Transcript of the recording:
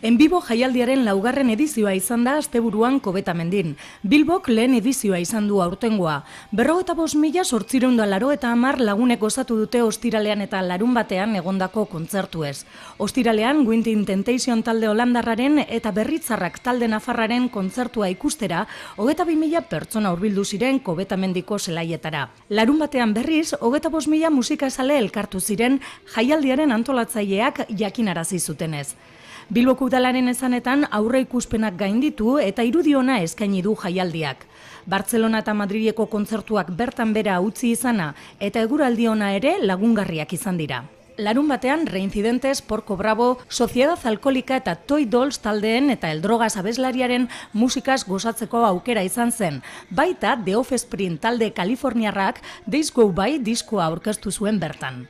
En Vivo jaialdiaren laugarren edizioa izan da asteburuan Kobetamendin. Bilbok lehen edizioa izan du aurtengoa. 55.880 lagunek osatu dute ostiralean eta larunbatean egondako kontzertuez. Ostiralean Winding Temptation talde holandarraren eta Berritzarrak talde nafarraren kontzertua ikustera 22.000 pertsona hurbildu ziren Kobetamendiko zelaietara. Larunbatean berriz 25.000 musikazale elkartu ziren jaialdiaren antolatzaileak jakinarazi zutenez. Bilboko udalaren esanetan aurre ikuspenak gainditu eta irudi ona eskaini du jaialdiak. Bartzelona eta Madrileko kontzertuak bertan bera utzi izana eta eguraldi ona ere lagungarriak izan dira. Larun batean Reincidentes, Porco Bravo, Sociedad Alkolika eta Toy Dolls taldeen eta El Drogas abeslariaren musikaz gozatzeko aukera izan zen. Baita The Offspring talde Kaliforniarrak Days Go By diskoa aurkeztu zuen bertan.